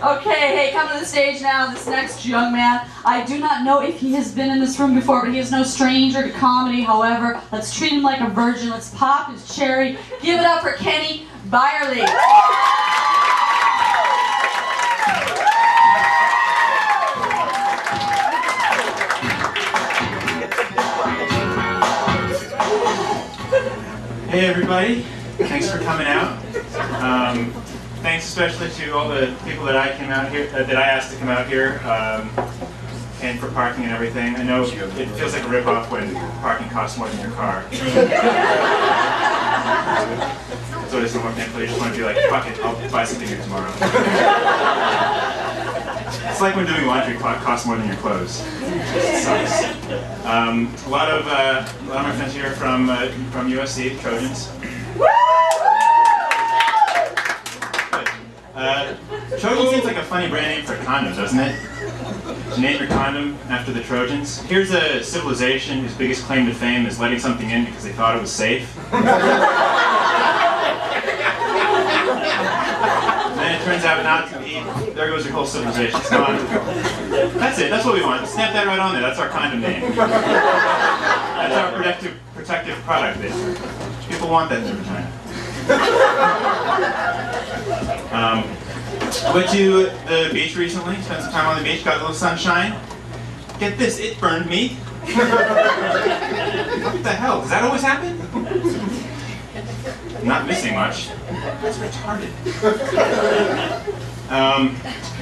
Okay, hey, come to the stage now, this next young man. I do not know if he has been in this room before, but he is no stranger to comedy. However, let's treat him like a virgin. Let's pop his cherry. Give it up for Kenny Byerly. Hey everybody, thanks for coming out. Thanks especially to all the people that I asked to come out here, and for parking and everything. I know it feels like a rip-off when parking costs more than your car. So it isn't more thankful. You just want to be like, fuck it, I'll buy something here tomorrow. It's like when doing laundry costs more than your clothes. It sucks. A lot of my friends here are from USC, Trojans. Trojan seems like a funny brand name for a condom, doesn't it? To name your condom after the Trojans. Here's a civilization whose biggest claim to fame is letting something in because they thought it was safe. And then it turns out not to be. There goes your whole civilization. It's gone. That's it. That's what we want. Snap that right on there. That's our condom name. That's our protective product. People want that in their vagina. I went to the beach recently, spent some time on the beach, got a little sunshine. Get this, it burned me. What the hell? Does that always happen? I'm not missing much. That's retarded.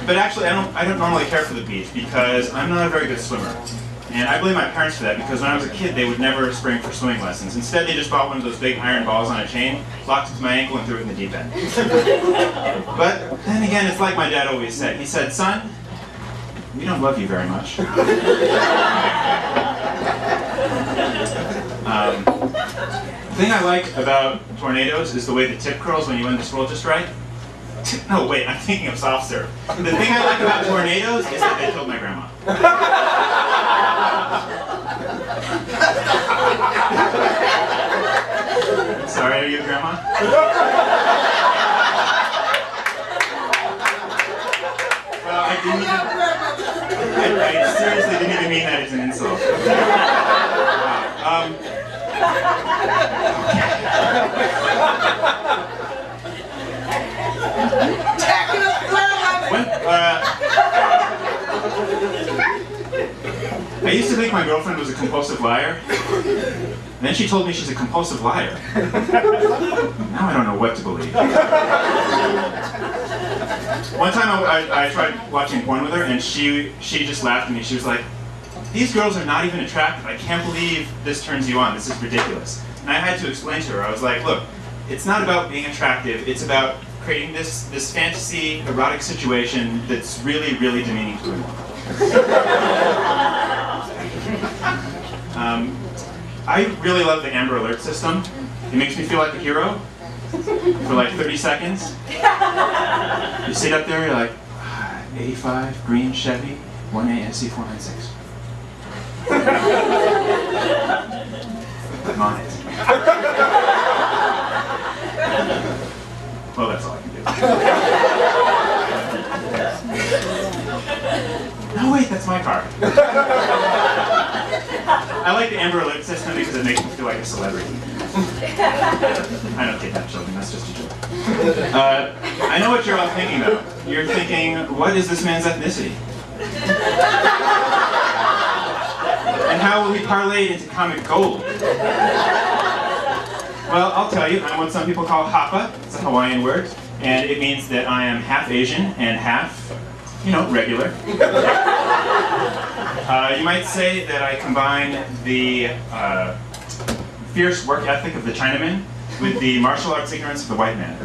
But actually, I don't normally care for the beach because I'm not a very good swimmer. And I blame my parents for that because when I was a kid, they would never spring for swimming lessons. Instead, they just bought one of those big iron balls on a chain, locked it to my ankle, and threw it in the deep end. But then again, it's like my dad always said. He said, son, we don't love you very much. The thing I like about tornadoes is the way the tip curls when you end the swirl just right. No, wait, I'm thinking of soft serve. The thing I like about tornadoes is that they killed my grandma. Sorry, are you a grandma? Well, I seriously didn't even mean that as an insult. I used to think my girlfriend was a compulsive liar, and then she told me she's a compulsive liar. Now I don't know what to believe. One time I tried watching porn with her, and she just laughed at me. She was like, these girls are not even attractive. I can't believe this turns you on. This is ridiculous. And I had to explain to her. I was like, look, it's not about being attractive. It's about creating this fantasy, erotic situation that's really, really demeaning to women. I really love the Amber Alert system. It makes me feel like a hero for like 30 seconds. You sit up there, you're like, 85, green Chevy, 1A SC496. I'm on it. Well, that's all I can do. No, wait, that's my car. I like the Amber Alert system because it makes me feel like a celebrity. I don't kidnap children, that's just a joke. I know what you're all thinking though. You're thinking, what is this man's ethnicity? And how will he parlay it into comic gold? Well, I'll tell you, I'm what some people call hapa. It's a Hawaiian word, and it means that I am half Asian and half, regular. You might say that I combine the fierce work ethic of the Chinaman with the martial arts ignorance of the white man.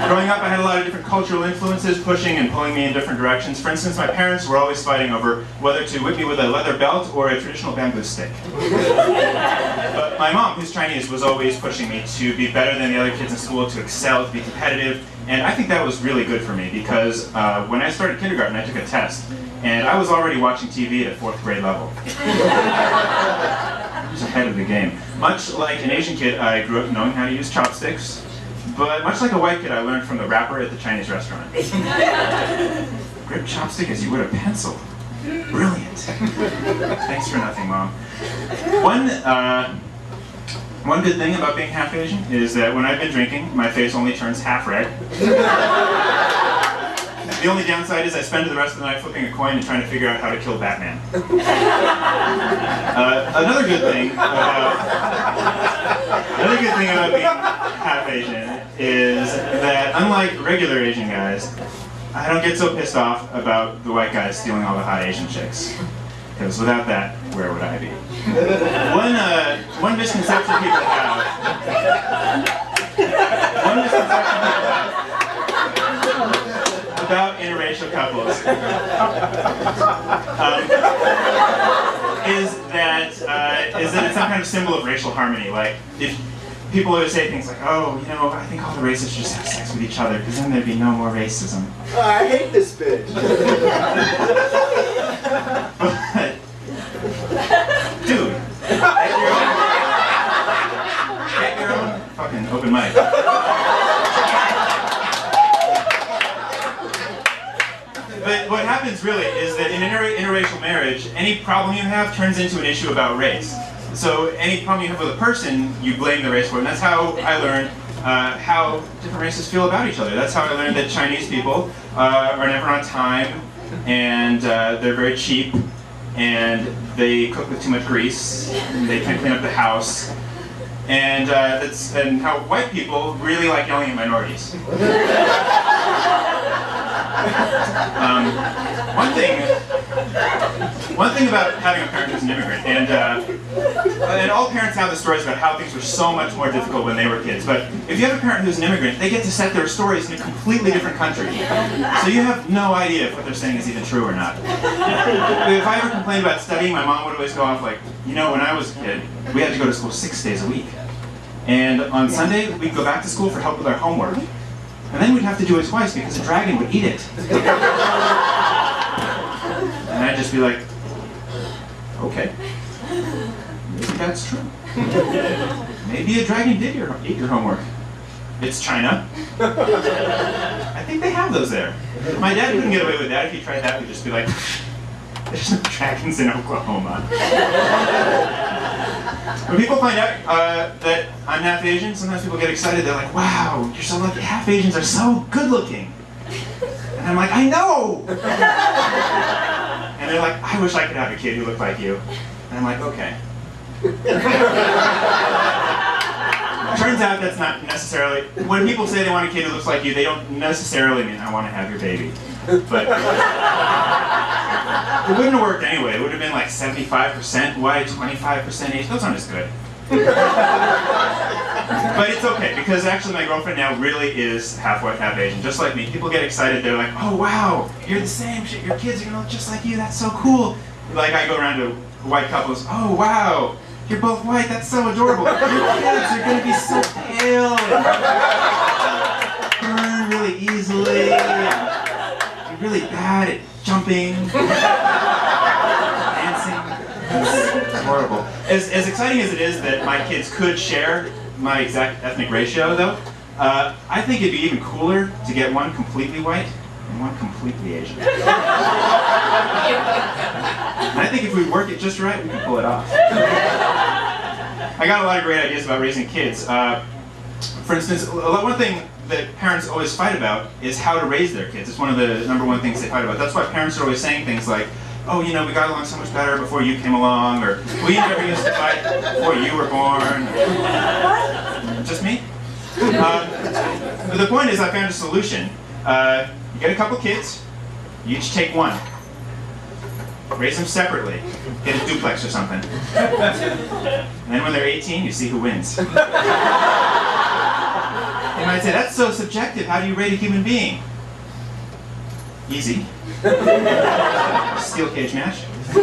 Growing up, I had a lot of different cultural influences pushing and pulling me in different directions. For instance, my parents were always fighting over whether to whip me with a leather belt or a traditional bamboo stick. But my mom, who's Chinese, was always pushing me to be better than the other kids in school, to excel, to be competitive. And I think that was really good for me because when I started kindergarten, I took a test. And I was already watching TV at a 4th grade level. I was ahead of the game. Much like an Asian kid, I grew up knowing how to use chopsticks. But much like a white kid, I learned from the wrapper at the Chinese restaurant. Grip chopstick as you would a pencil. Brilliant. Thanks for nothing, Mom. One good thing about being half Asian is that when I've been drinking, my face only turns half red. The only downside is I spend the rest of the night flipping a coin and trying to figure out how to kill Batman. Another good thing about being half Asian is that unlike regular Asian guys, I don't get so pissed off about the white guys stealing all the hot Asian chicks. Because without that, where would I be? One misconception people have about interracial couples is that it's some kind of symbol of racial harmony. Like, if people always say things like, oh, you know, I think all the races should just have sex with each other because then there'd be no more racism. Oh, I hate this bitch. But, dude, get your own fucking open mic. But what happens really is that in interracial marriage, any problem you have turns into an issue about race. So any problem you have with a person, you blame the race for it. And that's how I learned how different races feel about each other. That's how I learned that Chinese people are never on time, and they're very cheap, and they cook with too much grease, and they can't clean up the house. And how white people really like yelling at minorities. One thing about having a parent who's an immigrant, and all parents have the stories about how things were so much more difficult when they were kids, but if you have a parent who's an immigrant, they get to set their stories in a completely different country. So you have no idea if what they're saying is even true or not. If I ever complained about studying, my mom would always go off like, you know, when I was a kid, we had to go to school 6 days a week. And on Sunday, we'd go back to school for help with our homework. And then we'd have to do it twice because a dragon would eat it. And I'd just be like, okay, maybe that's true. Maybe a dragon did eat your homework. It's China. I think they have those there. My dad couldn't get away with that. If he tried that, we'd just be like, there's no dragons in Oklahoma. When people find out that I'm half Asian, sometimes people get excited. They're like, wow, you're so lucky. Half Asians are so good looking. And I'm like, I know! And they're like, I wish I could have a kid who looked like you. And I'm like, okay. Turns out that's not necessarily, when people say they want a kid who looks like you, they don't necessarily mean I want to have your baby. But it wouldn't have worked anyway. It would have been like 75% white, 25% Asian. Those aren't as good. But it's okay, because actually my girlfriend now really is half white, half Asian, just like me. People get excited. They're like, oh wow, you're the same shit. Your kids are going to look just like you. That's so cool. Like I go around to white couples. Oh wow, you're both white. That's so adorable. Your kids are going to be so pale. Burn really easily. You're really bad at jumping. It's horrible. As exciting as it is that my kids could share my exact ethnic ratio, though, I think it'd be even cooler to get one completely white and one completely Asian. And I think if we work it just right, we can pull it off. I got a lot of great ideas about raising kids. For instance, one thing that parents always fight about is how to raise their kids. It's one of the #1 things they fight about. That's why parents are always saying things like, oh, you know, we got along so much better before you came along, or we never used to fight before you were born. Just me? But the point is, I found a solution. You get a couple kids, you each take one. Raise them separately. Get a duplex or something. And then when they're 18, you see who wins. You might say, that's so subjective. How do you rate a human being? Easy. Steel cage match. Is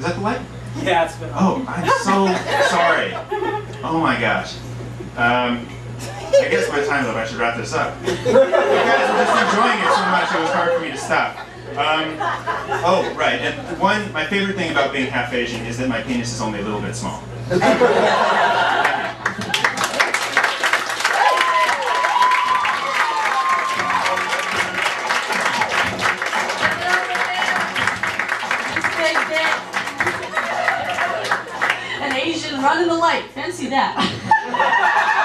that the light? Yeah, it's been on. Oh, I'm so sorry. Oh my gosh. I guess my time's up. I should wrap this up. You guys were just enjoying it so much it was hard for me to stop. Oh, right. And my favorite thing about being half Asian is that my penis is only a little bit small. Thank you. An Asian running the light. Fancy that.